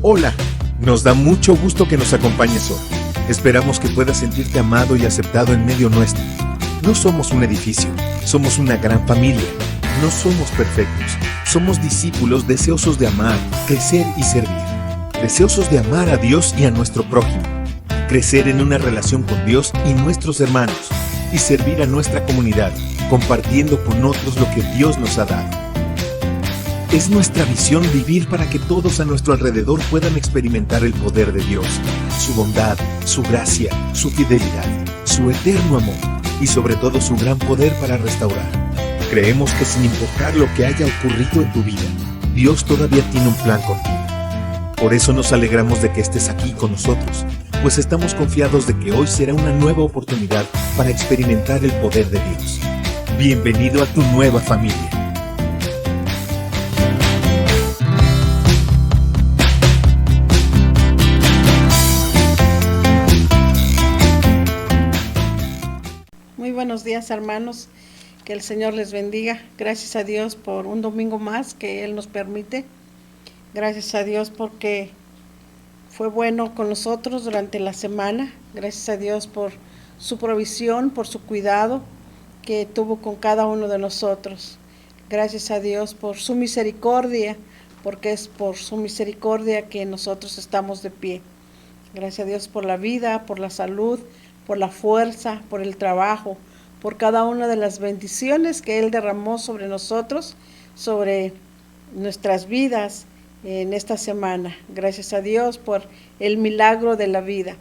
Hola, nos da mucho gusto que nos acompañes hoy. Esperamos que puedas sentirte amado y aceptado en medio nuestro. No somos un edificio, somos una gran familia. No somos perfectos, somos discípulos deseosos de amar, crecer y servir. Deseosos de amar a Dios y a nuestro prójimo. Crecer en una relación con Dios y nuestros hermanos. Y servir a nuestra comunidad, compartiendo con otros lo que Dios nos ha dado. Es nuestra visión vivir para que todos a nuestro alrededor puedan experimentar el poder de Dios, su bondad, su gracia, su fidelidad, su eterno amor y sobre todo su gran poder para restaurar. Creemos que sin importar lo que haya ocurrido en tu vida, Dios todavía tiene un plan contigo. Por eso nos alegramos de que estés aquí con nosotros, pues estamos confiados de que hoy será una nueva oportunidad para experimentar el poder de Dios. Bienvenido a tu nueva familia. Muy buenos días, hermanos, que el Señor les bendiga. Gracias a Dios por un domingo más que Él nos permite. Gracias a Dios porque fue bueno con nosotros durante la semana. Gracias a Dios por su provisión, por su cuidado que tuvo con cada uno de nosotros. Gracias a Dios por su misericordia, porque es por su misericordia que nosotros estamos de pie. Gracias a Dios por la vida, por la salud, por la fuerza, por el trabajo, por cada una de las bendiciones que Él derramó sobre nosotros, sobre nuestras vidas en esta semana. Gracias a Dios por el milagro de la vida.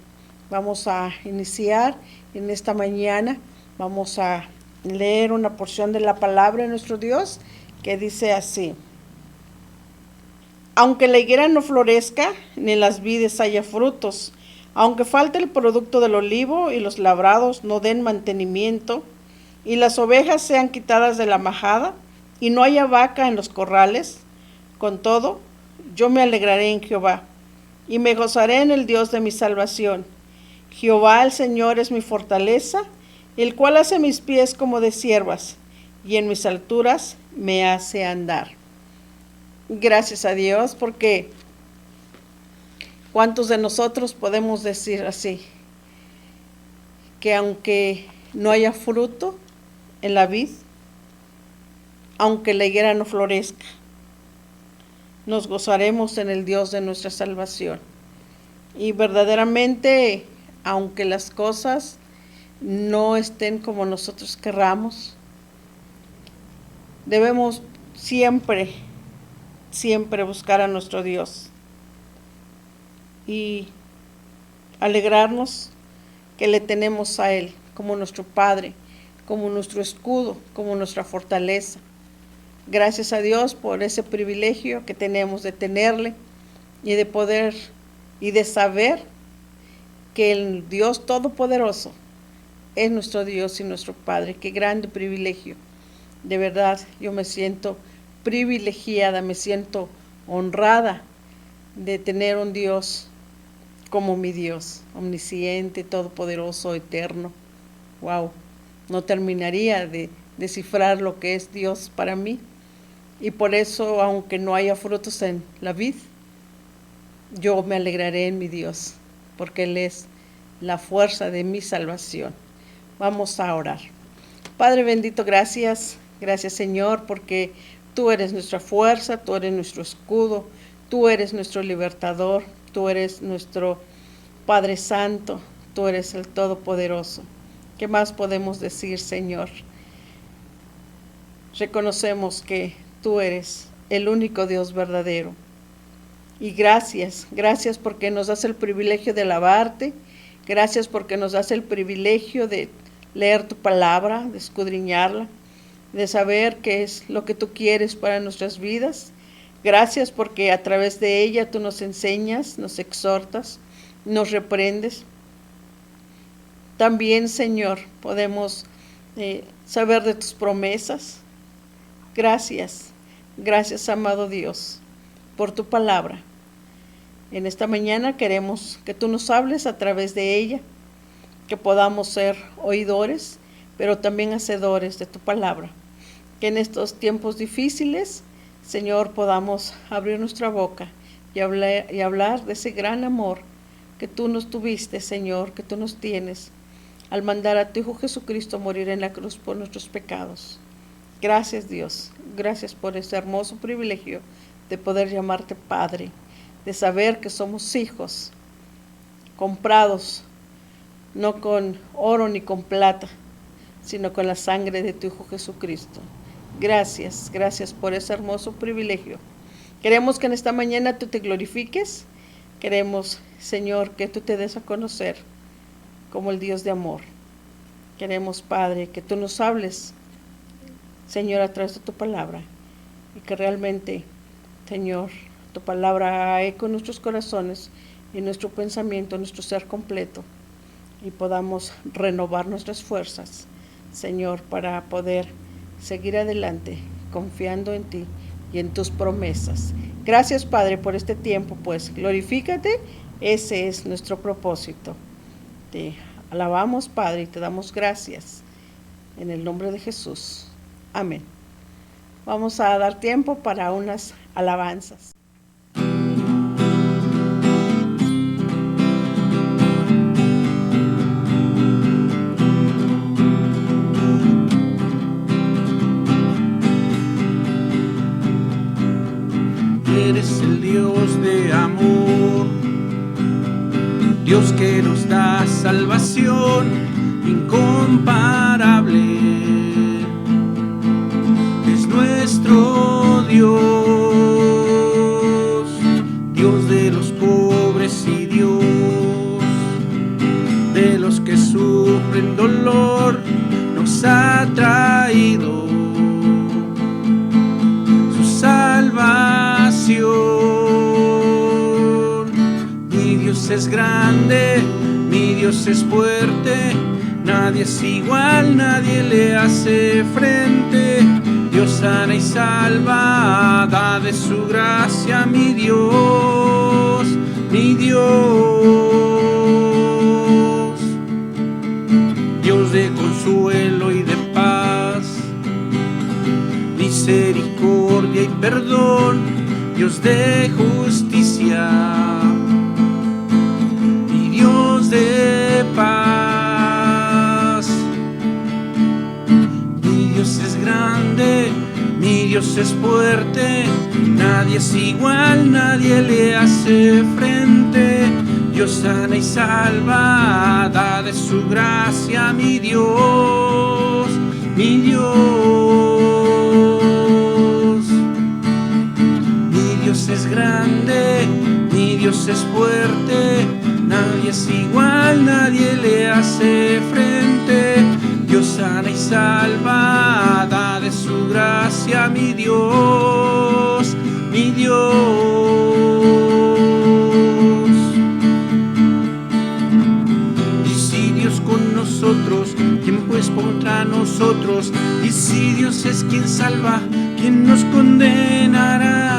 Vamos a iniciar en esta mañana, vamos a leer una porción de la palabra de nuestro Dios que dice así: aunque la higuera no florezca, ni en las vides haya frutos, aunque falte el producto del olivo y los labrados no den mantenimiento, y las ovejas sean quitadas de la majada, y no haya vaca en los corrales, con todo, yo me alegraré en Jehová, y me gozaré en el Dios de mi salvación. Jehová el Señor es mi fortaleza, el cual hace mis pies como de ciervas, y en mis alturas me hace andar. Gracias a Dios, porque ¿cuántos de nosotros podemos decir así? Que aunque no haya fruto en la vid, aunque la higuera no florezca, nos gozaremos en el Dios de nuestra salvación. Y verdaderamente, aunque las cosas no estén como nosotros querramos, debemos siempre buscar a nuestro Dios y alegrarnos que le tenemos a Él como nuestro Padre, como nuestro escudo, como nuestra fortaleza. Gracias a Dios por ese privilegio que tenemos de tenerle y de poder y de saber que el Dios Todopoderoso es nuestro Dios y nuestro Padre. Qué grande privilegio. De verdad, yo me siento privilegiada, me siento honrada de tener un Dios como mi Dios, omnisciente, todopoderoso, eterno. Wow, no terminaría de descifrar lo que es Dios para mí. Y por eso, aunque no haya frutos en la vid, yo me alegraré en mi Dios, porque Él es la fuerza de mi salvación. Vamos a orar. Padre bendito, gracias Señor, porque Tú eres nuestra fuerza, Tú eres nuestro escudo, Tú eres nuestro libertador, Tú eres nuestro Padre Santo, Tú eres el Todopoderoso. ¿Qué más podemos decir, Señor? Reconocemos que Tú eres el único Dios verdadero. Y gracias porque nos das el privilegio de alabarte, gracias porque nos das el privilegio de leer Tu palabra, de escudriñarla, de saber qué es lo que Tú quieres para nuestras vidas. Gracias porque a través de ella Tú nos enseñas, nos exhortas, nos reprendes. También, Señor, podemos saber de Tus promesas. Gracias, amado Dios, por Tu palabra. En esta mañana queremos que Tú nos hables a través de ella, que podamos ser oidores, pero también hacedores de Tu palabra. Que en estos tiempos difíciles, Señor, podamos abrir nuestra boca y y hablar de ese gran amor que tú nos tuviste, Señor, que tú nos tienes, al mandar a tu Hijo Jesucristo a morir en la cruz por nuestros pecados. Gracias, Dios. Gracias por ese hermoso privilegio de poder llamarte Padre, de saber que somos hijos, comprados, no con oro ni con plata, sino con la sangre de tu Hijo Jesucristo. Gracias, gracias por ese hermoso privilegio. Queremos que en esta mañana tú te glorifiques. Queremos, Señor, que tú te des a conocer como el Dios de amor. Queremos, Padre, que tú nos hables, Señor, a través de tu palabra, y que realmente, Señor, tu palabra haga eco en nuestros corazones y nuestro pensamiento, nuestro ser completo, y podamos renovar nuestras fuerzas, Señor, para poder seguir adelante confiando en ti y en tus promesas. Gracias, Padre, por este tiempo, pues glorifícate, ese es nuestro propósito. Te alabamos, Padre, y te damos gracias en el nombre de Jesús. Amén. Vamos a dar tiempo para unas alabanzas. Eres el Dios de amor, Dios que nos da salvación incomparable. Es nuestro Dios, Dios de los pobres y Dios de los que sufren dolor, nos ha traído su salvación. Mi Dios es grande, mi Dios es fuerte, nadie es igual, nadie le hace frente. Dios sana y salva, da de su gracia, mi Dios, mi Dios. Dios de consuelo y de paz, misericordia y perdón, Dios de justicia y Dios de paz. Mi Dios es grande, mi Dios es fuerte, nadie es igual, nadie le hace frente. Dios sana y salva, da de su gracia, mi Dios, mi Dios. Mi Dios es grande, mi Dios es fuerte, nadie es igual, nadie le hace frente. Dios sana y salva, da de su gracia, mi Dios, mi Dios. Y si Dios con nosotros, ¿quién pues contra nosotros? Y si Dios es quien salva, ¿quién nos condenará?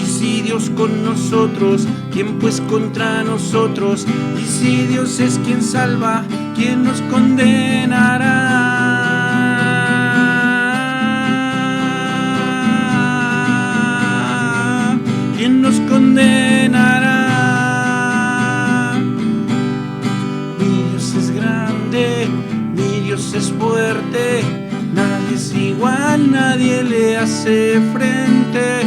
Y si Dios con nosotros, ¿quién pues contra nosotros? Y si Dios es quien salva, ¿quién nos condenará? ¿Quién nos condenará? Mi Dios es grande, mi Dios es fuerte, nadie es igual, nadie le hace frente.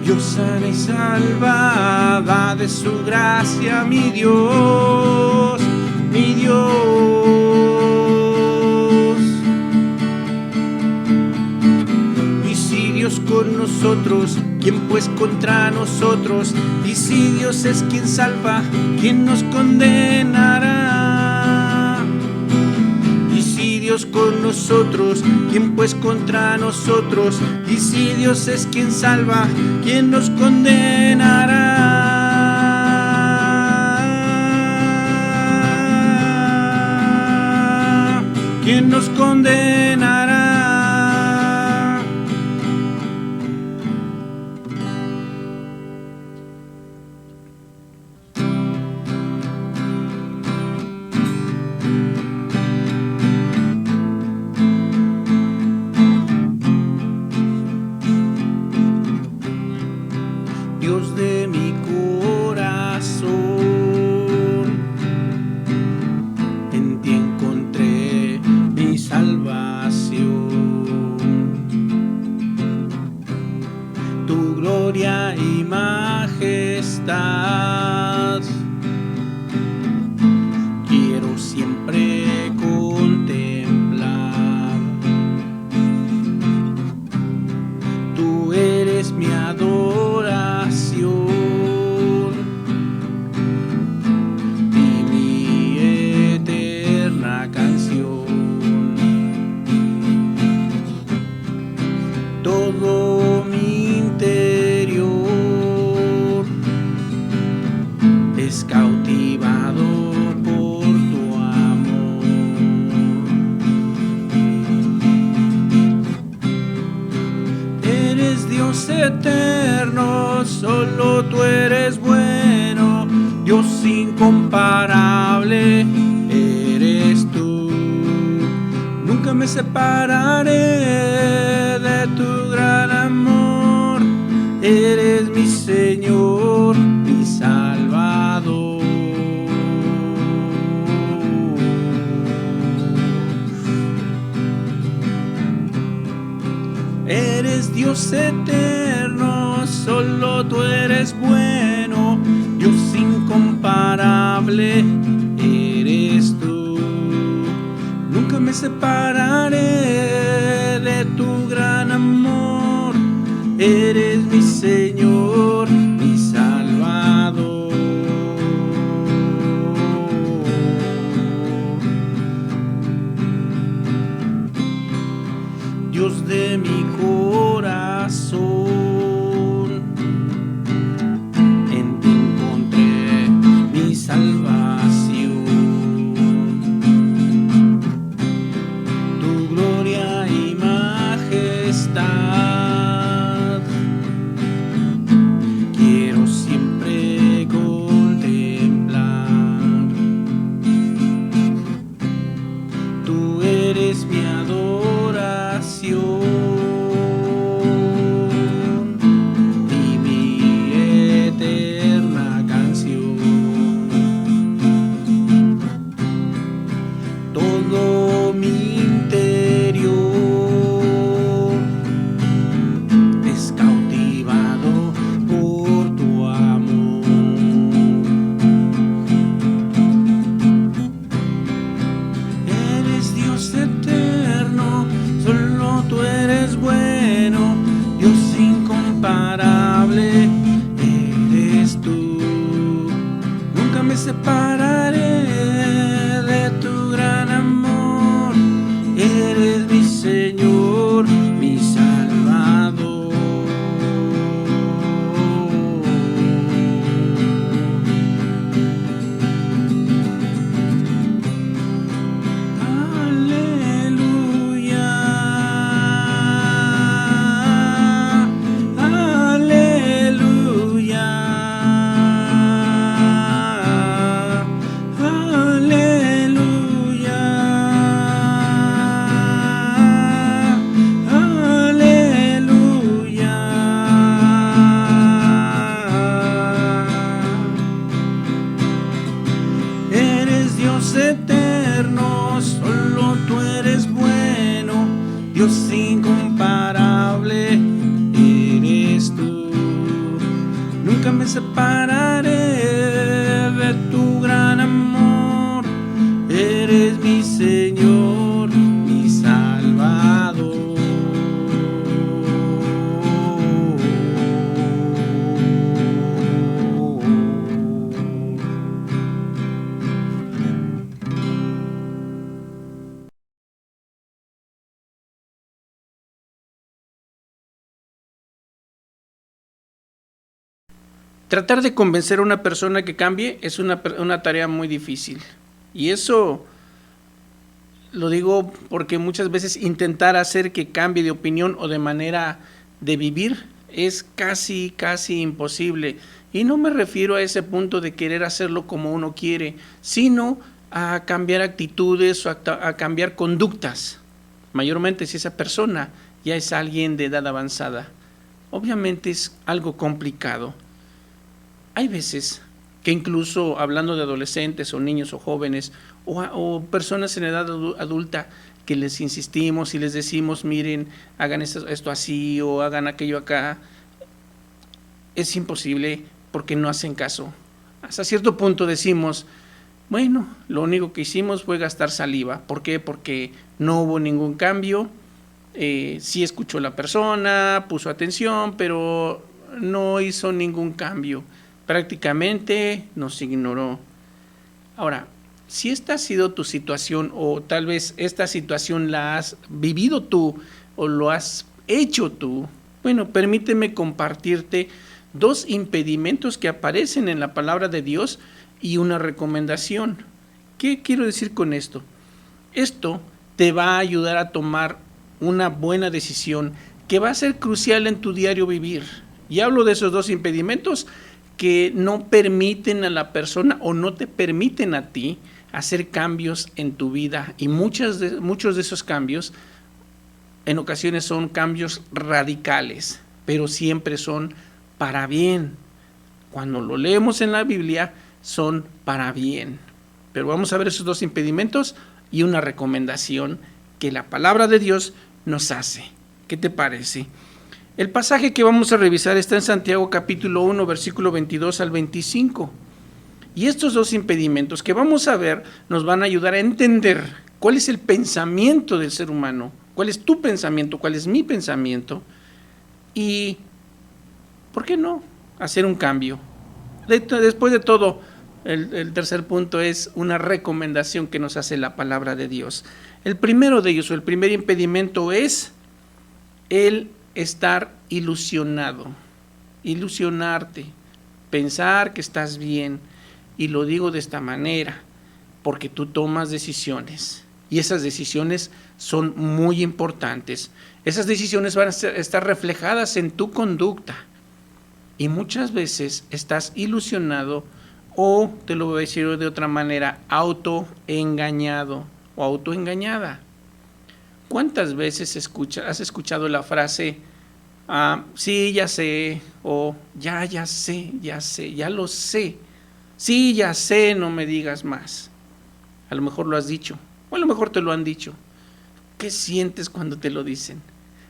Dios sana y salva, da de su gracia, mi Dios, mi Dios. Y si Dios con nosotros, ¿quién pues contra nosotros? Y si Dios es quien salva, ¿quién nos condenará? Y si Dios con nosotros, ¿quién pues contra nosotros? Y si Dios es quien salva, ¿quién nos condenará? ¿Quién nos condenará? tu gloria y majestad. Quiero siempre contemplar. Tú eres mi adoración y mi eterna canción. Todo mi interior es cautivado por tu amor. Eres Dios eterno, solo tú eres bueno, Dios incomparable eres tú. Nunca me separaré de tu gran amor, eres mi Señor, mi Salvador. Eres Dios eterno, solo tú eres bueno, Dios incomparable eres tú. Nunca me separaré de tu gran amor, eres mi Señor, mi Salvador. Dios de mi corazón, en ti encontré mi salvación. Tu gloria y majestad quiero siempre contemplar. Tú eres mi adoración y mi eterna canción. Todo mi interior es cautivado por tu amor. Eres Dios eterno, solo tú eres bueno, Dios incomparable eres tú. Nunca me separaré de tu gran amor, eres mi Señor, mi Salvador. Aleluya, aleluya, aleluya, aleluya. Eres Dios eterno, solo tú eres bueno, Dios incomparable eres tú. Nunca me separaré de tu gran amor, eres mi Señor, mi Salvador. Tratar de convencer a una persona que cambie es una tarea muy difícil. Y eso lo digo porque muchas veces intentar hacer que cambie de opinión o de manera de vivir es casi imposible. Y no me refiero a ese punto de querer hacerlo como uno quiere, sino a cambiar actitudes o a cambiar conductas. Mayormente si esa persona ya es alguien de edad avanzada. Obviamente es algo complicado. Hay veces que incluso hablando de adolescentes o niños o jóvenes o personas en edad adulta que les insistimos y les decimos, miren, hagan esto así o hagan aquello acá, es imposible porque no hacen caso. Hasta cierto punto decimos, bueno, lo único que hicimos fue gastar saliva. ¿Por qué? Porque no hubo ningún cambio. Sí escuchó la persona, puso atención, pero no hizo ningún cambio. Prácticamente nos ignoró. Ahora, si esta ha sido tu situación, o tal vez esta situación la has vivido tú o lo has hecho tú, bueno, permíteme compartirte 2 impedimentos que aparecen en la palabra de Dios y una recomendación. ¿Qué quiero decir con esto? Esto te va a ayudar a tomar una buena decisión que va a ser crucial en tu diario vivir. Y hablo de esos 2 impedimentos que no permiten a la persona o no te permiten a ti hacer cambios en tu vida. Y muchos de esos cambios en ocasiones son cambios radicales, pero siempre son para bien. Cuando lo leemos en la Biblia, son para bien. Pero vamos a ver esos 2 impedimentos y una recomendación que la palabra de Dios nos hace. ¿Qué te parece? El pasaje que vamos a revisar está en Santiago capítulo 1, versículo 22 al 25. Y estos 2 impedimentos que vamos a ver nos van a ayudar a entender cuál es el pensamiento del ser humano, cuál es tu pensamiento, cuál es mi pensamiento y, ¿por qué no?, hacer un cambio. Después de todo, el tercer punto es una recomendación que nos hace la palabra de Dios. El primero de ellos, o el primer impedimento, es el estar ilusionado, ilusionarte, pensar que estás bien. Y lo digo de esta manera, porque tú tomas decisiones y esas decisiones son muy importantes. Esas decisiones van a estar reflejadas en tu conducta y muchas veces estás ilusionado o, te lo voy a decir de otra manera, autoengañado o autoengañada. ¿Cuántas veces has escuchado la frase, sí, ya sé, o ya sé, ya lo sé? Sí, ya sé, no me digas más. A lo mejor lo has dicho, o a lo mejor te lo han dicho. ¿Qué sientes cuando te lo dicen?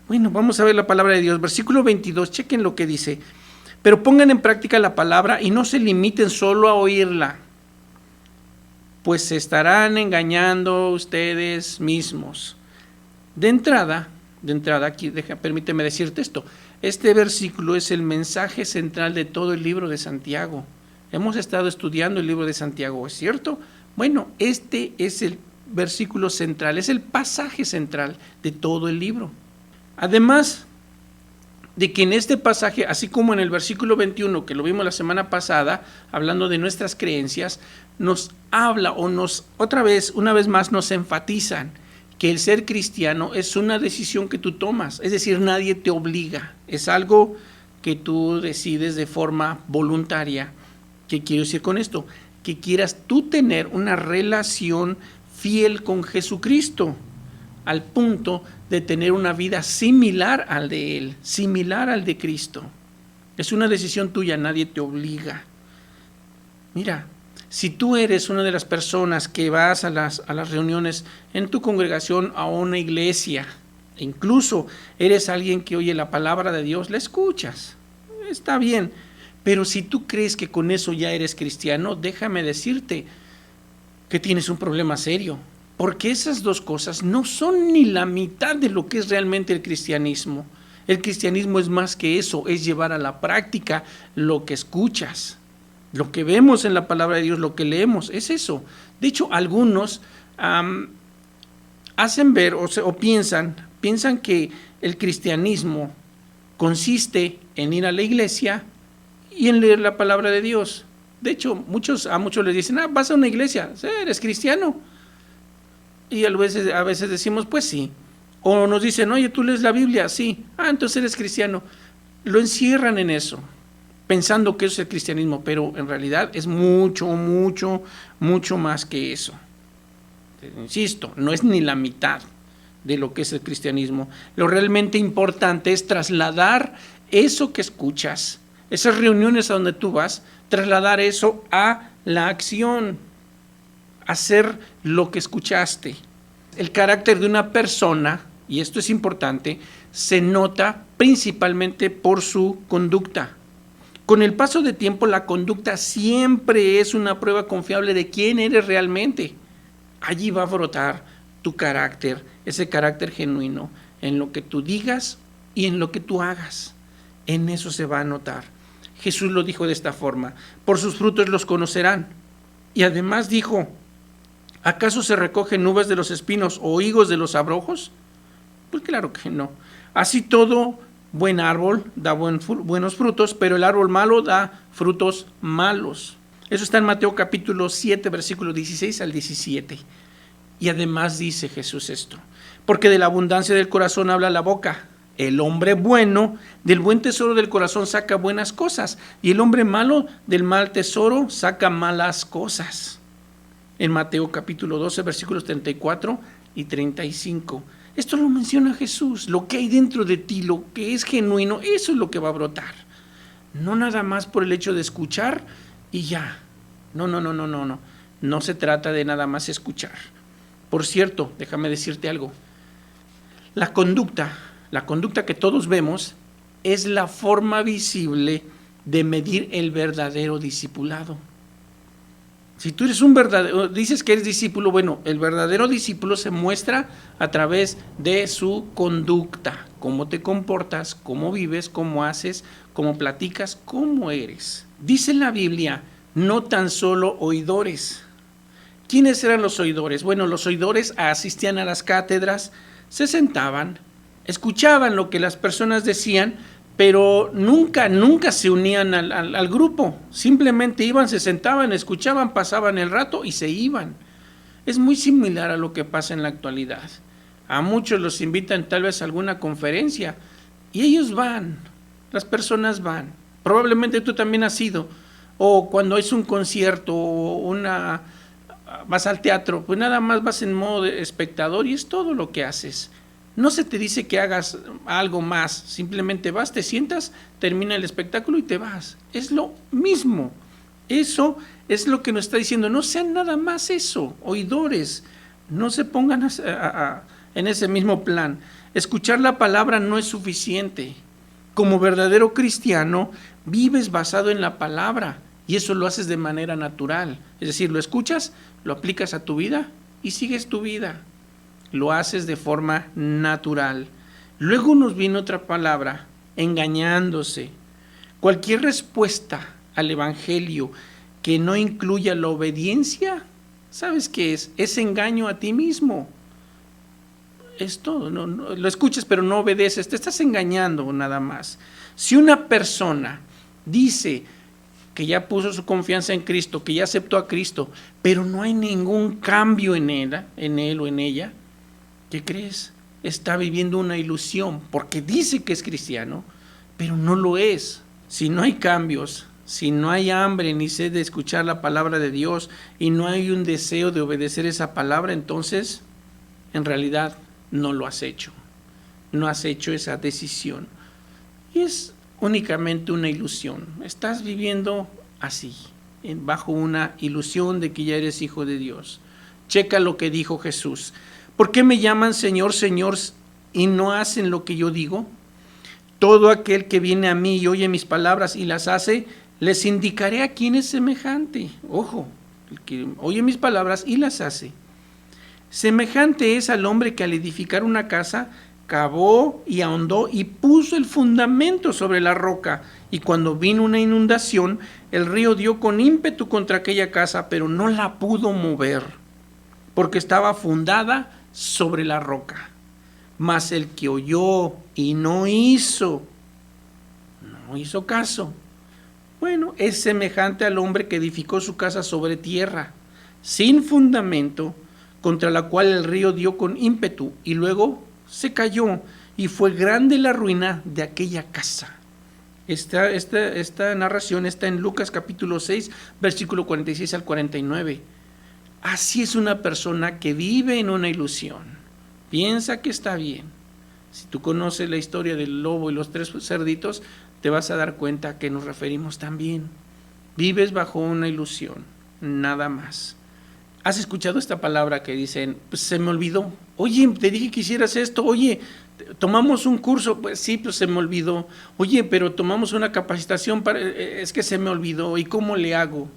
Bueno, vamos a ver la palabra de Dios. Versículo 22, chequen lo que dice. Pero pongan en práctica la palabra y no se limiten solo a oírla, pues se estarán engañando ustedes mismos. De entrada, aquí permíteme decirte esto. Este versículo es el mensaje central de todo el libro de Santiago. Hemos estado estudiando el libro de Santiago, ¿es cierto? Bueno, este es el versículo central, es el pasaje central de todo el libro. Además de que en este pasaje, así como en el versículo 21, que lo vimos la semana pasada, hablando de nuestras creencias, nos habla o una vez más nos enfatizan que el ser cristiano es una decisión que tú tomas, es decir, nadie te obliga, es algo que tú decides de forma voluntaria. ¿Qué quiero decir con esto? Que quieras tú tener una relación fiel con Jesucristo, al punto de tener una vida similar al de Él, similar al de Cristo. Es una decisión tuya, nadie te obliga. Mira, si tú eres una de las personas que vas a las reuniones en tu congregación, a una iglesia, e incluso eres alguien que oye la palabra de Dios, la escuchas, está bien. Pero si tú crees que con eso ya eres cristiano, déjame decirte que tienes un problema serio, porque esas 2 cosas no son ni la mitad de lo que es realmente el cristianismo. El cristianismo es más que eso, es llevar a la práctica lo que escuchas, lo que vemos en la palabra de Dios, lo que leemos, es eso. De hecho, algunos hacen ver o piensan que el cristianismo consiste en ir a la iglesia y en leer la palabra de Dios. De hecho, a muchos les dicen, vas a una iglesia, ¿sí? ¿Eres cristiano? Y a veces decimos, pues sí. O nos dicen, oye, ¿tú lees la Biblia? Sí. Entonces eres cristiano. Lo encierran en eso, pensando que eso es el cristianismo, pero en realidad es mucho, mucho, mucho más que eso. Insisto, no es ni la mitad de lo que es el cristianismo. Lo realmente importante es trasladar eso que escuchas, esas reuniones a donde tú vas, trasladar eso a la acción, hacer lo que escuchaste. El carácter de una persona, y esto es importante, se nota principalmente por su conducta. Con el paso de tiempo, la conducta siempre es una prueba confiable de quién eres realmente. Allí va a brotar tu carácter, ese carácter genuino, en lo que tú digas y en lo que tú hagas. En eso se va a notar. Jesús lo dijo de esta forma: por sus frutos los conocerán. Y además dijo: ¿acaso se recogen uvas de los espinos o higos de los abrojos? Pues claro que no. Así todo buen árbol da buenos frutos, pero el árbol malo da frutos malos. Eso está en Mateo capítulo 7, versículos 16 al 17. Y además dice Jesús esto: porque de la abundancia del corazón habla la boca. El hombre bueno del buen tesoro del corazón saca buenas cosas, y el hombre malo del mal tesoro saca malas cosas. En Mateo capítulo 12, versículos 34 y 35. Esto lo menciona Jesús. Lo que hay dentro de ti, lo que es genuino, eso es lo que va a brotar. No nada más por el hecho de escuchar y ya. No. No se trata de nada más escuchar. Por cierto, déjame decirte algo. La conducta que todos vemos es la forma visible de medir el verdadero discipulado. Si tú eres dices que eres discípulo, bueno, el verdadero discípulo se muestra a través de su conducta, cómo te comportas, cómo vives, cómo haces, cómo platicas, cómo eres. Dice la Biblia, no tan solo oidores. ¿Quiénes eran los oidores? Bueno, los oidores asistían a las cátedras, se sentaban, escuchaban lo que las personas decían, pero nunca se unían al grupo. Simplemente iban, se sentaban, escuchaban, pasaban el rato y se iban. Es muy similar a lo que pasa en la actualidad. A muchos los invitan tal vez a alguna conferencia y ellos van, las personas van. Probablemente tú también has ido, o cuando es un concierto o vas al teatro, pues nada más vas en modo de espectador y es todo lo que haces. No se te dice que hagas algo más, simplemente vas, te sientas, termina el espectáculo y te vas. Es lo mismo. Eso es lo que nos está diciendo. No sean nada más eso, oidores. No se pongan en ese mismo plan. Escuchar la palabra no es suficiente. Como verdadero cristiano, vives basado en la palabra y eso lo haces de manera natural. Es decir, lo escuchas, lo aplicas a tu vida y sigues tu vida. Lo haces de forma natural. Luego nos viene otra palabra, engañándose. Cualquier respuesta al evangelio que no incluya la obediencia, ¿sabes qué es? Es engaño a ti mismo. Es todo. No, lo escuchas pero no obedeces, te estás engañando nada más. Si una persona dice que ya puso su confianza en Cristo, que ya aceptó a Cristo, pero no hay ningún cambio en él o en ella, ¿qué crees? Está viviendo una ilusión, porque dice que es cristiano, pero no lo es. Si no hay cambios, si no hay hambre ni sed de escuchar la palabra de Dios y no hay un deseo de obedecer esa palabra, entonces, en realidad, no lo has hecho. No has hecho esa decisión. Y es únicamente una ilusión. Estás viviendo así, bajo una ilusión de que ya eres hijo de Dios. Checa lo que dijo Jesús. ¿Por qué me llaman Señor, Señor, y no hacen lo que yo digo? Todo aquel que viene a mí y oye mis palabras y las hace, les indicaré a quién es semejante. Ojo, el que oye mis palabras y las hace. Semejante es al hombre que al edificar una casa, cavó y ahondó y puso el fundamento sobre la roca. Y cuando vino una inundación, el río dio con ímpetu contra aquella casa, pero no la pudo mover, porque estaba fundada sobre la roca. Mas el que oyó y no hizo caso, bueno, es semejante al hombre que edificó su casa sobre tierra, sin fundamento, contra la cual el río dio con ímpetu, y luego se cayó, y fue grande la ruina de aquella casa. Esta narración está en Lucas capítulo 6, versículo 46 al 49. Así es una persona que vive en una ilusión, piensa que está bien. Si tú conoces la historia del lobo y los 3 cerditos, te vas a dar cuenta a qué nos referimos también. Vives bajo una ilusión, nada más. ¿Has escuchado esta palabra que dicen, pues se me olvidó? Oye, te dije que hicieras esto. Oye, tomamos un curso. Pues sí, pues se me olvidó. Oye, pero tomamos una capacitación, es que se me olvidó. ¿Y cómo le hago?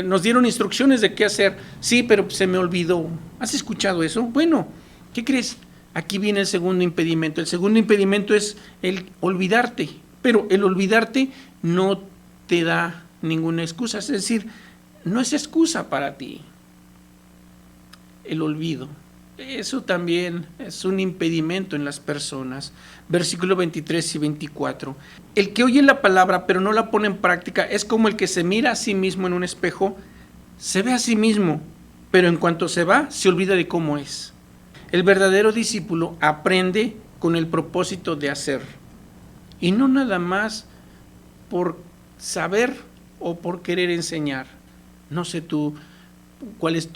Nos dieron instrucciones de qué hacer. Sí, pero se me olvidó. ¿Has escuchado eso? Bueno, ¿qué crees? Aquí viene el segundo impedimento. El segundo impedimento es el olvidarte. Pero el olvidarte no te da ninguna excusa. Es decir, no es excusa para ti el olvido. Eso también es un impedimento en las personas. Versículo 23 y 24. El que oye la palabra pero no la pone en práctica es como el que se mira a sí mismo en un espejo, se ve a sí mismo, pero en cuanto se va, se olvida de cómo es. El verdadero discípulo aprende con el propósito de hacer, y no nada más por saber o por querer enseñar. No sé tú, ¿cuál es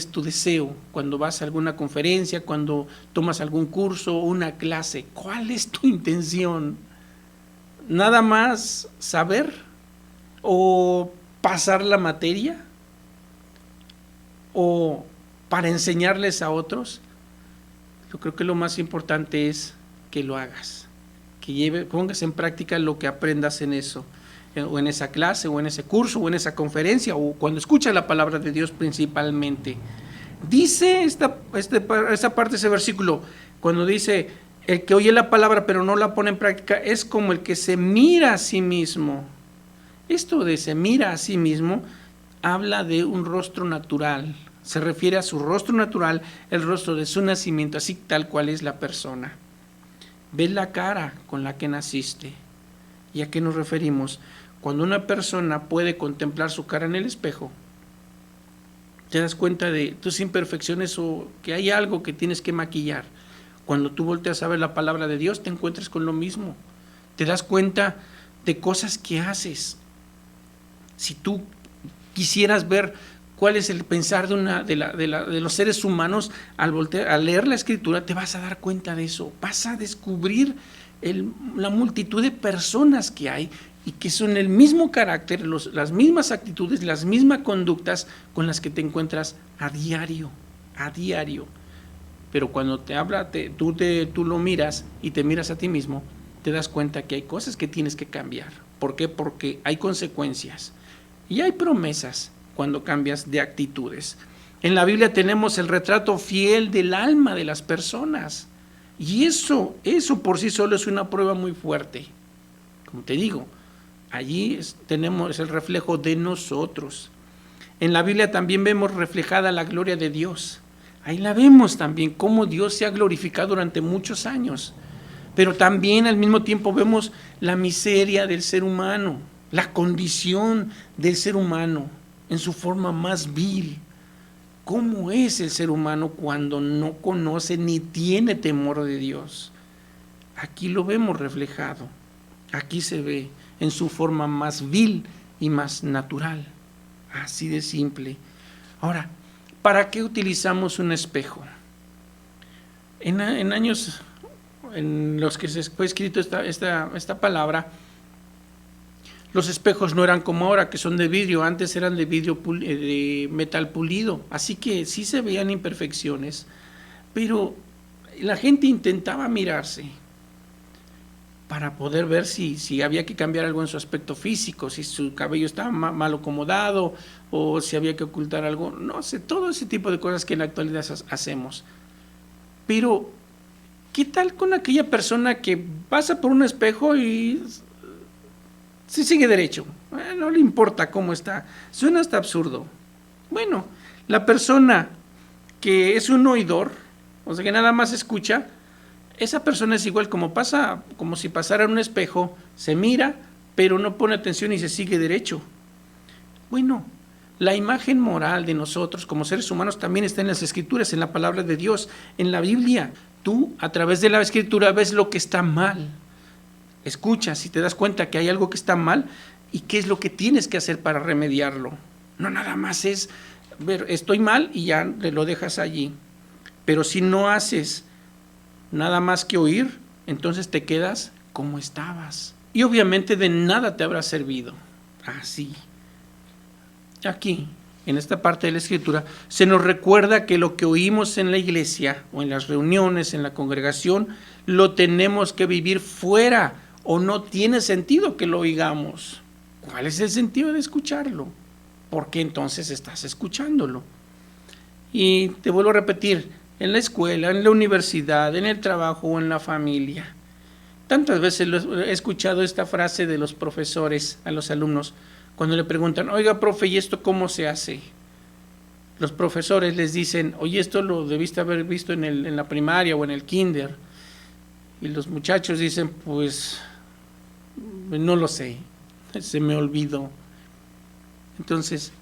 tu deseo cuando vas a alguna conferencia, cuando tomas algún curso o una clase? ¿Cuál es tu intención? ¿Nada más saber o pasar la materia? ¿O para enseñarles a otros? Yo creo que lo más importante es que lo hagas, que pongas en práctica lo que aprendas en eso, o en esa clase, o en ese curso, o en esa conferencia, o cuando escuchas la palabra de Dios principalmente. Dice esta parte de ese versículo, cuando dice, el que oye la palabra pero no la pone en práctica, es como el que se mira a sí mismo. Esto de se mira a sí mismo, habla de un rostro natural, se refiere a su rostro natural, el rostro de su nacimiento, así tal cual es la persona. Ves la cara con la que naciste. ¿Y a qué nos referimos? Cuando una persona puede contemplar su cara en el espejo, te das cuenta de tus imperfecciones o que hay algo que tienes que maquillar. Cuando tú volteas a ver la palabra de Dios, te encuentras con lo mismo. Te das cuenta de cosas que haces. Si tú quisieras ver cuál es el pensar de los seres humanos, al leer la Escritura, te vas a dar cuenta de eso. Vas a descubrir la multitud de personas que hay y que son el mismo carácter, las mismas actitudes, las mismas conductas con las que te encuentras a diario. Pero cuando te habla, tú lo miras y te miras a ti mismo, te das cuenta que hay cosas que tienes que cambiar. ¿Por qué? Porque hay consecuencias y hay promesas cuando cambias de actitudes. En la Biblia tenemos el retrato fiel del alma de las personas. Y eso por sí solo es una prueba muy fuerte. Como te digo, allí tenemos el reflejo de nosotros. En la Biblia también vemos reflejada la gloria de Dios. Ahí la vemos también, cómo Dios se ha glorificado durante muchos años. Pero también al mismo tiempo vemos la miseria del ser humano, la condición del ser humano en su forma más vil. ¿Cómo es el ser humano cuando no conoce ni tiene temor de Dios? Aquí lo vemos reflejado. Aquí se ve en su forma más vil y más natural. Así de simple. Ahora, ¿para qué utilizamos un espejo? En años en los que se fue escrito esta palabra, los espejos no eran como ahora, que son de vidrio. Antes eran de vidrio, de metal pulido, así que sí se veían imperfecciones, pero la gente intentaba mirarse para poder ver si había que cambiar algo en su aspecto físico, si su cabello estaba mal acomodado o si había que ocultar algo, no sé, todo ese tipo de cosas que en la actualidad hacemos. Pero, ¿qué tal con aquella persona que pasa por un espejo y se sigue derecho? No le importa cómo está. Suena hasta absurdo. Bueno, la persona que es un oidor, o sea que nada más escucha, esa persona es igual como si pasara en un espejo, se mira, pero no pone atención y se sigue derecho. Bueno, la imagen moral de nosotros como seres humanos también está en las Escrituras, en la palabra de Dios, en la Biblia. Tú, a través de la Escritura, ves lo que está mal. Escuchas y te das cuenta que hay algo que está mal y qué es lo que tienes que hacer para remediarlo. No nada más es ver, estoy mal y ya lo dejas allí. Pero si no haces nada más que oír, entonces te quedas como estabas. Y obviamente de nada te habrá servido. Así. Aquí, en esta parte de la Escritura, se nos recuerda que lo que oímos en la iglesia o en las reuniones, en la congregación, lo tenemos que vivir fuera o no tiene sentido que lo oigamos. ¿Cuál es el sentido de escucharlo? ¿Por qué entonces estás escuchándolo? Y te vuelvo a repetir, en la escuela, en la universidad, en el trabajo o en la familia. Tantas veces he escuchado esta frase de los profesores a los alumnos cuando le preguntan, oiga, profe, ¿y esto cómo se hace? Los profesores les dicen, oye, esto lo debiste haber visto en la primaria o en el kinder. Y los muchachos dicen, pues, no lo sé, se me olvidó. Entonces,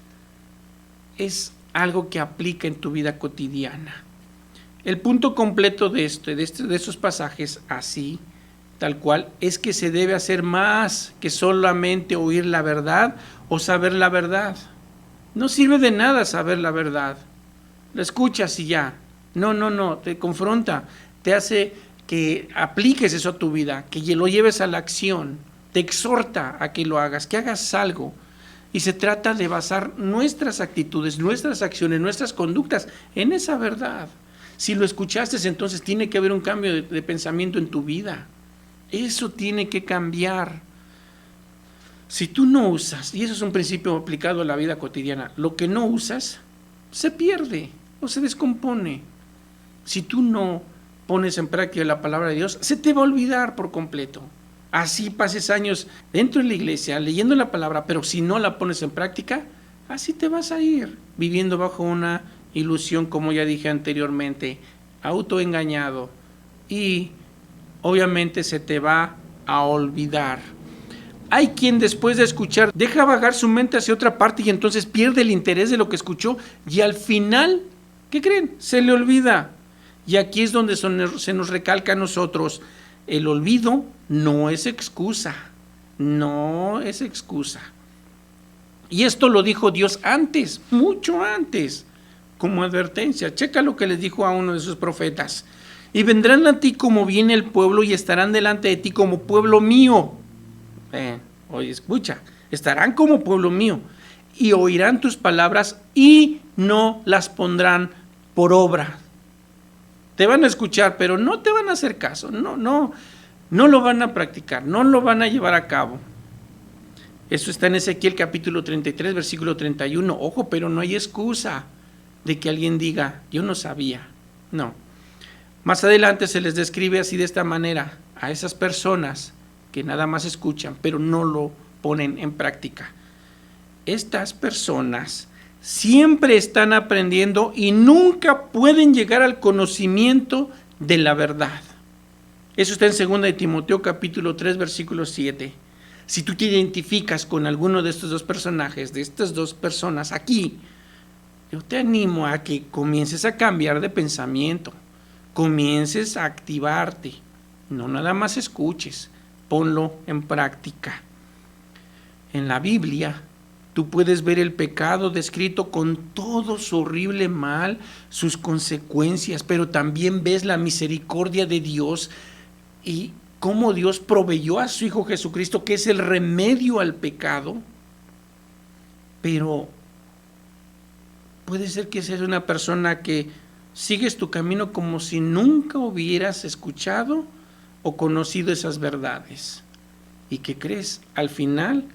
es algo que aplica en tu vida cotidiana. El punto completo de esos pasajes, así, tal cual, es que se debe hacer más que solamente oír la verdad o saber la verdad. No sirve de nada saber la verdad. Lo escuchas y ya. No, te confronta, te hace que apliques eso a tu vida, que lo lleves a la acción, te exhorta a que lo hagas, que hagas algo. Y se trata de basar nuestras actitudes, nuestras acciones, nuestras conductas en esa verdad. Si lo escuchaste, entonces tiene que haber un cambio de pensamiento en tu vida. Eso tiene que cambiar. Si tú no usas, y eso es un principio aplicado a la vida cotidiana, lo que no usas se pierde o se descompone. Si tú no pones en práctica la palabra de Dios, se te va a olvidar por completo. Así pases años dentro de la iglesia leyendo la palabra, pero si no la pones en práctica, así te vas a ir viviendo bajo una ilusión, como ya dije anteriormente, autoengañado, y obviamente se te va a olvidar. Hay quien después de escuchar deja vagar su mente hacia otra parte y entonces pierde el interés de lo que escuchó y al final, ¿qué creen? Se le olvida. Y aquí es donde se nos recalca a nosotros, el olvido no es excusa, no es excusa. Y esto lo dijo Dios antes, mucho antes, como advertencia. Checa lo que les dijo a uno de sus profetas. Y vendrán a ti como viene el pueblo y estarán delante de ti como pueblo mío. Oye, escucha, estarán como pueblo mío y oirán tus palabras y no las pondrán por obra. Te van a escuchar, pero no te van a hacer caso, no lo van a practicar, no lo van a llevar a cabo. Eso está en Ezequiel capítulo 33, versículo 31. Ojo, pero no hay excusa de que alguien diga, yo no sabía. No. Más adelante se les describe así de esta manera a esas personas que nada más escuchan, pero no lo ponen en práctica. Estas personas siempre están aprendiendo y nunca pueden llegar al conocimiento de la verdad. Eso está en 2 de Timoteo capítulo 3, versículo 7. Si tú te identificas con alguno de estos dos personajes, de estas dos personas aquí, yo te animo a que comiences a cambiar de pensamiento, comiences a activarte, no nada más escuches, ponlo en práctica. En la Biblia tú puedes ver el pecado descrito con todo su horrible mal, sus consecuencias, pero también ves la misericordia de Dios y cómo Dios proveyó a su Hijo Jesucristo, que es el remedio al pecado. Pero puede ser que seas una persona que sigues tu camino como si nunca hubieras escuchado o conocido esas verdades. ¿Y qué crees? Al final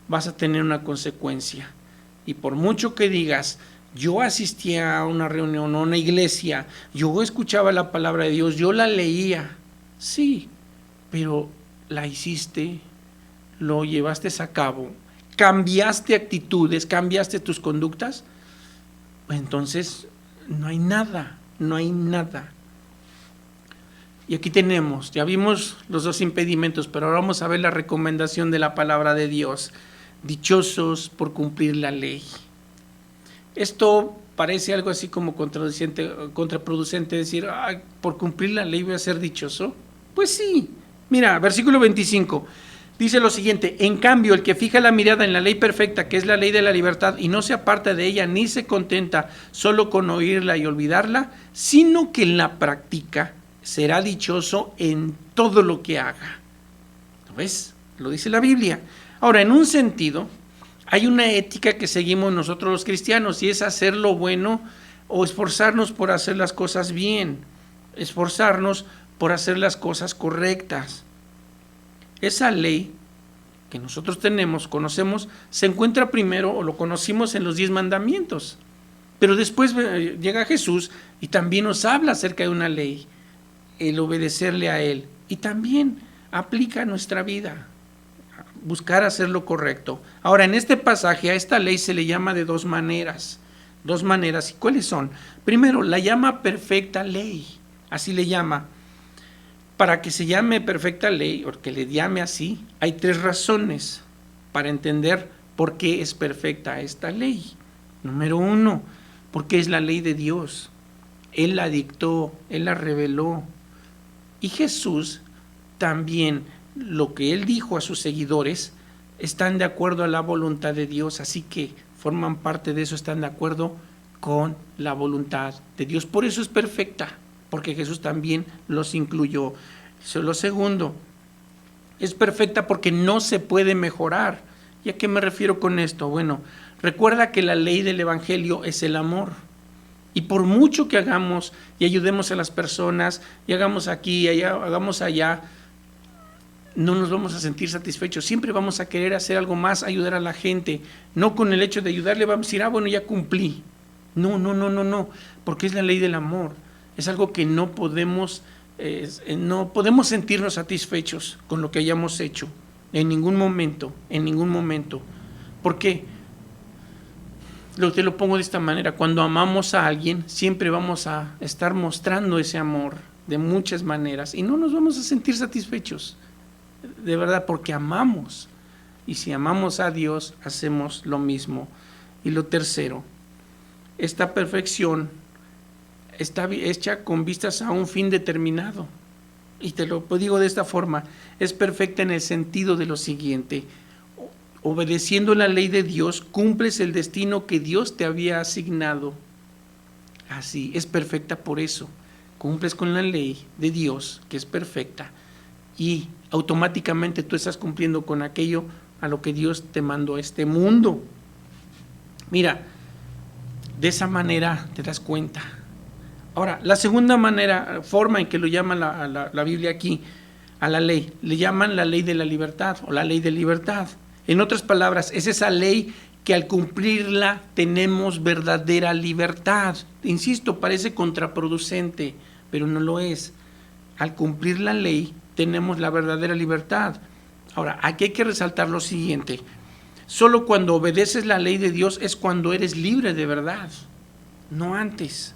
vas a tener una consecuencia. Y por mucho que digas, yo asistía a una reunión o una iglesia, yo escuchaba la palabra de Dios, yo la leía, sí, pero la hiciste, lo llevaste a cabo, cambiaste actitudes, cambiaste tus conductas, pues entonces no hay nada. Y aquí tenemos, ya vimos los dos impedimentos, pero ahora vamos a ver la recomendación de la palabra de Dios. Dichosos por cumplir la ley. Esto parece algo así como contraproducente, decir, por cumplir la ley voy a ser dichoso. Pues sí, mira, versículo 25, dice lo siguiente: en cambio, el que fija la mirada en la ley perfecta, que es la ley de la libertad, y no se aparta de ella, ni se contenta solo con oírla y olvidarla, sino que la practica, será dichoso en todo lo que haga. ¿Lo ves? Lo dice la Biblia. Ahora, en un sentido, Hay una ética que seguimos nosotros los cristianos y es hacer lo bueno o esforzarnos por hacer las cosas bien, esforzarnos por hacer las cosas correctas. Esa ley que nosotros conocemos, se encuentra primero o lo conocimos en los 10 mandamientos, pero después llega Jesús y también nos habla acerca de una ley, el obedecerle a Él, y también aplica a nuestra vida, buscar hacer lo correcto. Ahora, en este pasaje a esta ley se le llama de dos maneras, ¿y cuáles son? Primero, la llama perfecta ley, así le llama. Para que se llame perfecta ley, o que le llame así, hay 3 razones para entender por qué es perfecta esta ley. Número 1, porque es la ley de Dios. Él la dictó, Él la reveló. Y Jesús también, lo que Él dijo a sus seguidores, están de acuerdo a la voluntad de Dios, así que forman parte de eso, están de acuerdo con la voluntad de Dios. Por eso es perfecta, porque Jesús también los incluyó. Lo segundo, es perfecta porque no se puede mejorar. ¿Y a qué me refiero con esto? Bueno, recuerda que la ley del Evangelio es el amor. Y por mucho que hagamos y ayudemos a las personas, y hagamos aquí, allá, hagamos allá, no nos vamos a sentir satisfechos. Siempre vamos a querer hacer algo más, ayudar a la gente. No con el hecho de ayudarle vamos a decir, bueno, ya cumplí. No, porque es la ley del amor. Es algo que no podemos sentirnos satisfechos con lo que hayamos hecho en ningún momento. ¿Por qué? Te lo pongo de esta manera: cuando amamos a alguien, siempre vamos a estar mostrando ese amor de muchas maneras y no nos vamos a sentir satisfechos, de verdad, porque amamos. Y si amamos a Dios, hacemos lo mismo. Y lo tercero, esta perfección está hecha con vistas a un fin determinado. Y te lo digo de esta forma: es perfecta en el sentido de lo siguiente: obedeciendo la ley de Dios, cumples el destino que Dios te había asignado. Así, es perfecta por eso. Cumples con la ley de Dios, que es perfecta, y automáticamente tú estás cumpliendo con aquello a lo que Dios te mandó a este mundo. Mira, de esa manera te das cuenta. Ahora, la segunda forma en que lo llama la Biblia aquí, a la ley, le llaman la ley de la libertad o la ley de libertad. En otras palabras, es esa ley que al cumplirla tenemos verdadera libertad. Insisto, parece contraproducente, pero no lo es. Al cumplir la ley tenemos la verdadera libertad. Ahora, aquí hay que resaltar lo siguiente: solo cuando obedeces la ley de Dios es cuando eres libre de verdad, no antes.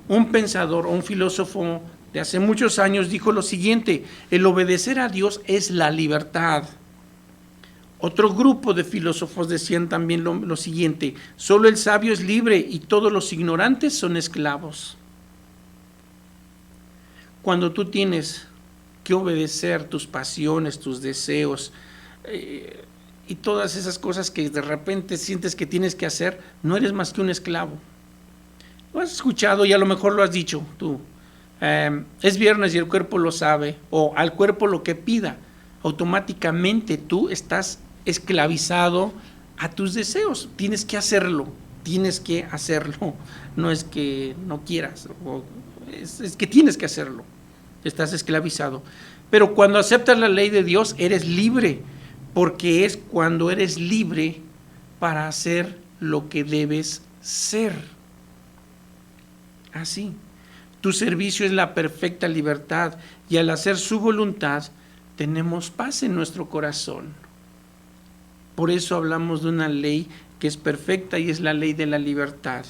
Un pensador o un filósofo de hace muchos años dijo lo siguiente: el obedecer a Dios es la libertad. Otro grupo de filósofos decían también lo siguiente: solo el sabio es libre y todos los ignorantes son esclavos. Cuando tú tienes que obedecer tus pasiones, tus deseos y todas esas cosas que de repente sientes que tienes que hacer, no eres más que un esclavo. Lo has escuchado y a lo mejor lo has dicho tú: es viernes y el cuerpo lo sabe, o al cuerpo lo que pida. Automáticamente tú estás esclavizado a tus deseos. Tienes que hacerlo. No es que no quieras, es que tienes que hacerlo. Estás esclavizado. Pero cuando aceptas la ley de Dios, eres libre, porque es cuando eres libre para hacer lo que debes ser. Así. Tu servicio es la perfecta libertad, y al hacer su voluntad tenemos paz en nuestro corazón. Por eso hablamos de una ley que es perfecta y es la ley de la libertad.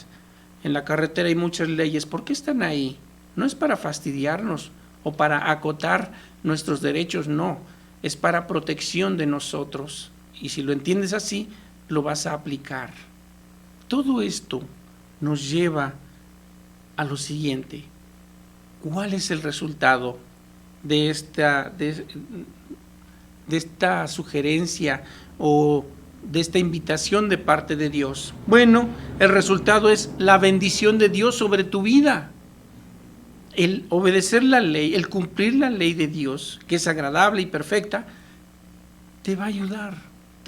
En la carretera hay muchas leyes. ¿Por qué están ahí? No es para fastidiarnos o para acotar nuestros derechos, no. Es para protección de nosotros. Y si lo entiendes así, lo vas a aplicar. Todo esto nos lleva a lo siguiente: ¿cuál es el resultado de esta sugerencia o de esta invitación de parte de Dios? Bueno, el resultado es la bendición de Dios sobre tu vida. El obedecer la ley, el cumplir la ley de Dios, que es agradable y perfecta, te va a ayudar,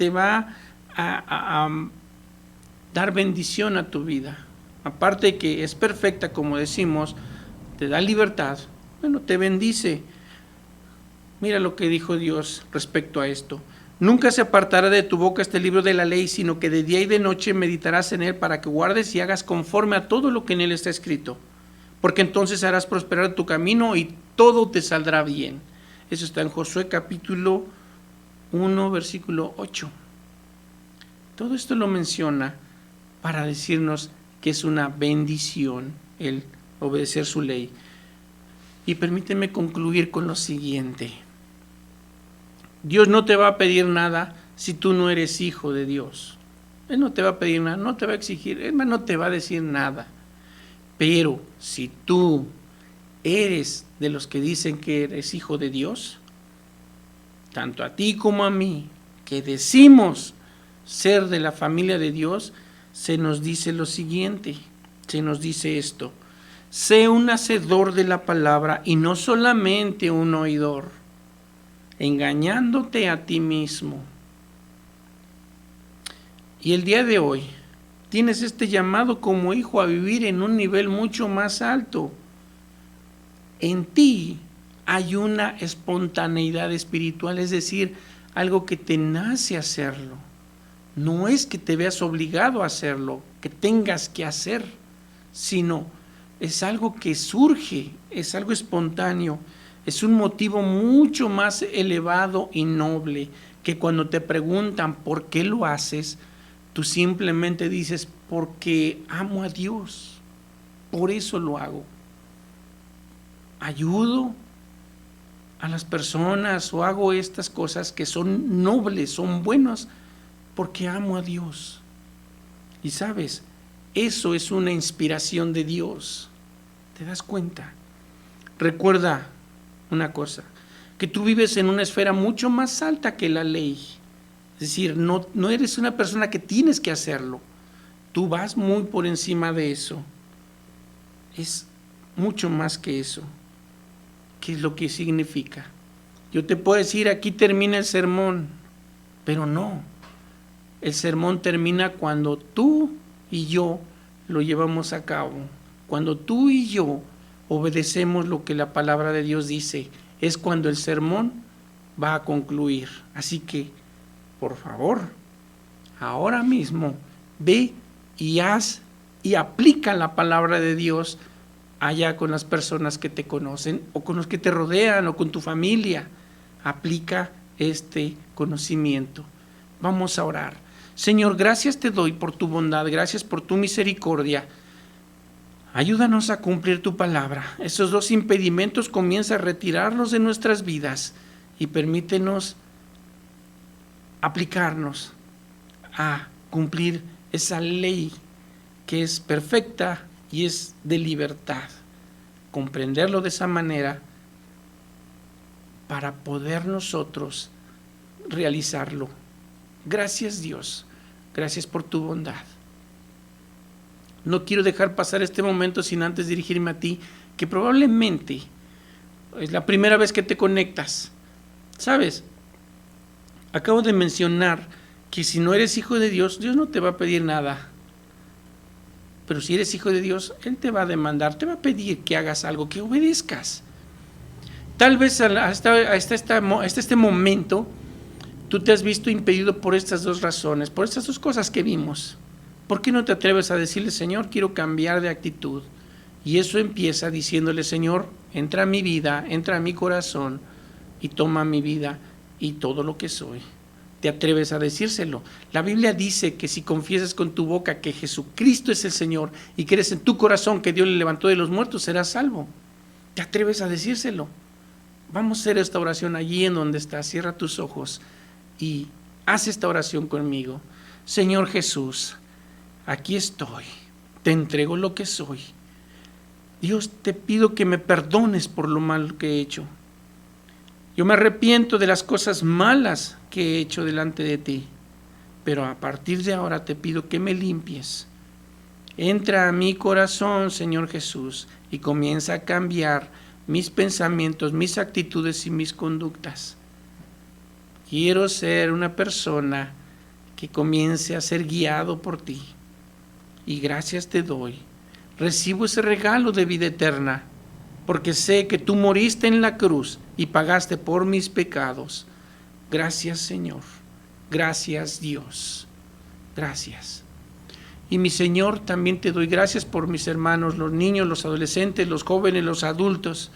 te va a dar bendición a tu vida. Aparte de que es perfecta, como decimos, te da libertad, bueno, te bendice. Mira lo que dijo Dios respecto a esto. Nunca se apartará de tu boca este libro de la ley, sino que de día y de noche meditarás en él para que guardes y hagas conforme a todo lo que en él está escrito. Porque entonces harás prosperar tu camino y todo te saldrá bien. Eso está en Josué capítulo 1, versículo 8. Todo esto lo menciona para decirnos que es una bendición el obedecer su ley. Y permíteme concluir con lo siguiente. Dios no te va a pedir nada si tú no eres hijo de Dios. Él no te va a pedir nada, no te va a exigir, Él no te va a decir nada. Pero si tú eres de los que dicen que eres hijo de Dios, tanto a ti como a mí, que decimos ser de la familia de Dios, se nos dice lo siguiente, se nos dice esto: sé un hacedor de la palabra y no solamente un oidor, engañándote a ti mismo. Y el día de hoy tienes este llamado como hijo a vivir en un nivel mucho más alto. En ti hay una espontaneidad espiritual, es decir, algo que te nace hacerlo. No es que te veas obligado a hacerlo, que tengas que hacer, sino es algo que surge, es algo espontáneo, es un motivo mucho más elevado y noble, que cuando te preguntan por qué lo haces, tú simplemente dices, porque amo a Dios, por eso lo hago. Ayudo a las personas o hago estas cosas que son nobles, son buenas, porque amo a Dios. Y sabes, eso es una inspiración de Dios. ¿Te das cuenta? Recuerda una cosa, que tú vives en una esfera mucho más alta que la ley. Es decir, no eres una persona que tienes que hacerlo. Tú vas muy por encima de eso. Es mucho más que eso. ¿Qué es lo que significa? Yo te puedo decir, aquí termina el sermón, pero no. El sermón termina cuando tú y yo lo llevamos a cabo. Cuando tú y yo obedecemos lo que la palabra de Dios dice, es cuando el sermón va a concluir. Así que, por favor, ahora mismo ve y haz y aplica la palabra de Dios allá con las personas que te conocen o con los que te rodean o con tu familia. Aplica este conocimiento. Vamos a orar. Señor, gracias te doy por tu bondad, gracias por tu misericordia. Ayúdanos a cumplir tu palabra. Esos dos impedimentos comienza a retirarlos de nuestras vidas y permítenos aplicarnos a cumplir esa ley que es perfecta y es de libertad. Comprenderlo de esa manera para poder nosotros realizarlo. Gracias, Dios. Gracias por tu bondad. No quiero dejar pasar este momento sin antes dirigirme a ti, que probablemente es la primera vez que te conectas. ¿Sabes? Acabo de mencionar que si no eres hijo de Dios, Dios no te va a pedir nada. Pero si eres hijo de Dios, Él te va a demandar, te va a pedir que hagas algo, que obedezcas. Tal vez hasta este momento tú te has visto impedido por estas dos razones, por estas dos cosas que vimos. ¿Por qué no te atreves a decirle, Señor, quiero cambiar de actitud? Y eso empieza diciéndole, Señor, entra a mi vida, entra a mi corazón y toma mi vida y todo lo que soy. ¿Te atreves a decírselo? La Biblia dice que si confiesas con tu boca que Jesucristo es el Señor y crees en tu corazón que Dios le levantó de los muertos, serás salvo. ¿Te atreves a decírselo? Vamos a hacer esta oración allí en donde estás. Cierra tus ojos y haz esta oración conmigo. Señor Jesús, aquí estoy, te entrego lo que soy. Dios, te pido que me perdones por lo mal que he hecho. Yo me arrepiento de las cosas malas que he hecho delante de ti, pero a partir de ahora te pido que me limpies. Entra a mi corazón, Señor Jesús, y comienza a cambiar mis pensamientos, mis actitudes y mis conductas. Quiero ser una persona que comience a ser guiado por ti. Y gracias te doy. Recibo ese regalo de vida eterna, porque sé que tú moriste en la cruz y pagaste por mis pecados. Gracias, Señor. Gracias, Dios. Gracias. Y mi Señor, también te doy gracias por mis hermanos, los niños, los adolescentes, los jóvenes, los adultos.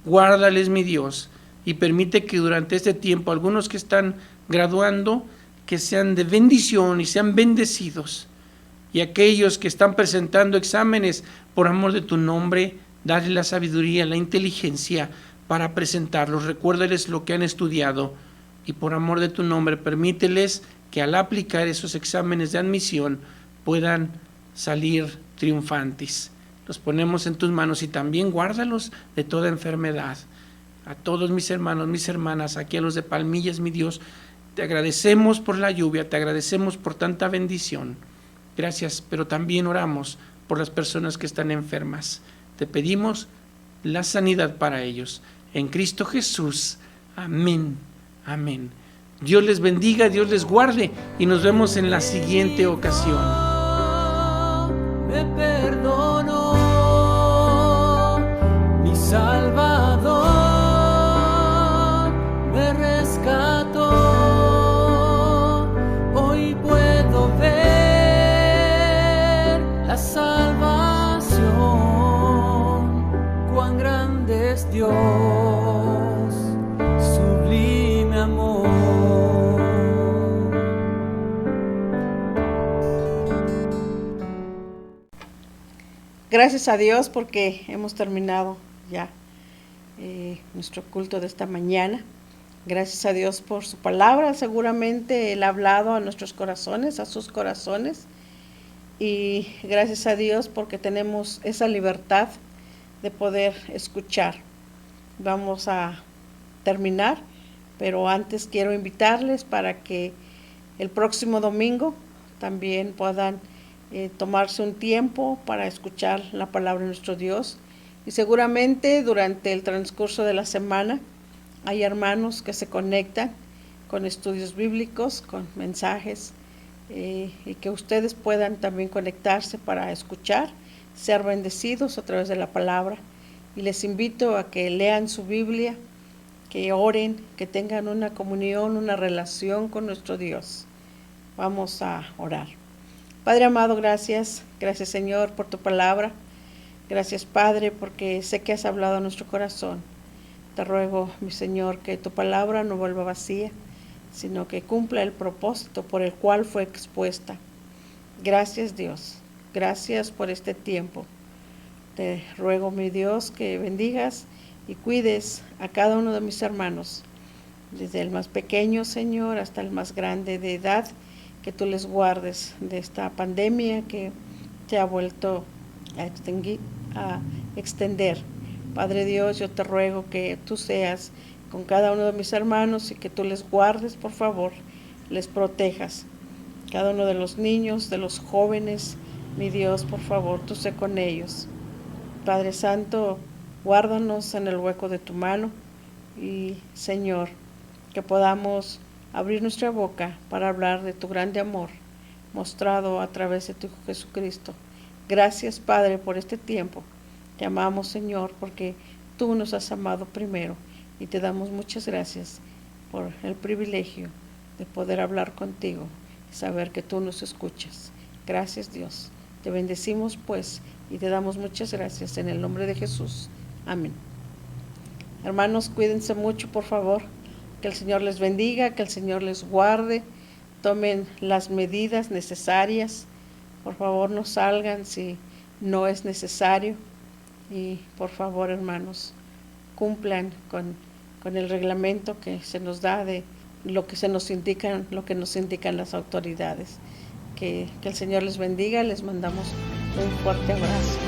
Guárdales, mi Dios, y permite que durante este tiempo algunos que están graduando, que sean de bendición y sean bendecidos. Y aquellos que están presentando exámenes, por amor de tu nombre, dale la sabiduría, la inteligencia para presentarlos. Recuérdales lo que han estudiado y por amor de tu nombre, permíteles que al aplicar esos exámenes de admisión puedan salir triunfantes. Los ponemos en tus manos y también guárdalos de toda enfermedad. A todos mis hermanos, mis hermanas, aquí a los de Palmillas, mi Dios, te agradecemos por la lluvia, te agradecemos por tanta bendición. Gracias, pero también oramos por las personas que están enfermas. Te pedimos la sanidad para ellos. En Cristo Jesús. Amén. Amén. Dios les bendiga, Dios les guarde y nos vemos en la siguiente ocasión. Me perdonó mi Salvador, me rescató. Hoy puedo ver la salvación. Cuán grande es Dios, sublime amor. Gracias a Dios porque hemos terminado ya nuestro culto de esta mañana. Gracias a Dios por su palabra. Seguramente Él ha hablado a nuestros corazones, a sus corazones. Y gracias a Dios porque tenemos esa libertad de poder escuchar. Vamos a terminar, pero antes quiero invitarles para que el próximo domingo también puedan tomarse un tiempo para escuchar la palabra de nuestro Dios. Y seguramente durante el transcurso de la semana hay hermanos que se conectan con estudios bíblicos, con mensajes, y que ustedes puedan también conectarse para escuchar, ser bendecidos a través de la palabra. Y les invito a que lean su Biblia, que oren, que tengan una comunión, una relación con nuestro Dios. Vamos a orar. Padre amado, gracias Señor por tu palabra. Gracias Padre porque sé que has hablado a nuestro corazón. Te ruego, mi Señor, que tu palabra no vuelva vacía, sino que cumpla el propósito por el cual fue expuesta. Gracias Dios, gracias por este tiempo. Te ruego, mi Dios, que bendigas y cuides a cada uno de mis hermanos, desde el más pequeño, Señor, hasta el más grande de edad, que tú les guardes de esta pandemia que se ha vuelto a extender. Padre Dios, yo te ruego que tú seas con cada uno de mis hermanos y que tú les guardes, por favor, les protejas. Cada uno de los niños, de los jóvenes, mi Dios, por favor, tú sé con ellos. Padre Santo, guárdanos en el hueco de tu mano y, Señor, que podamos abrir nuestra boca para hablar de tu grande amor mostrado a través de tu Hijo Jesucristo. Gracias, Padre, por este tiempo. Te amamos, Señor, porque tú nos has amado primero y te damos muchas gracias por el privilegio de poder hablar contigo y saber que tú nos escuchas. Gracias, Dios. Te bendecimos, pues, y te damos muchas gracias en el nombre de Jesús. Amén. Hermanos, cuídense mucho, por favor. Que el Señor les bendiga, que el Señor les guarde. Tomen las medidas necesarias. Por favor, no salgan si no es necesario. Y por favor, hermanos, cumplan con el reglamento que se nos da de lo que nos indican las autoridades. Que el Señor les bendiga. Les mandamos un fuerte abrazo.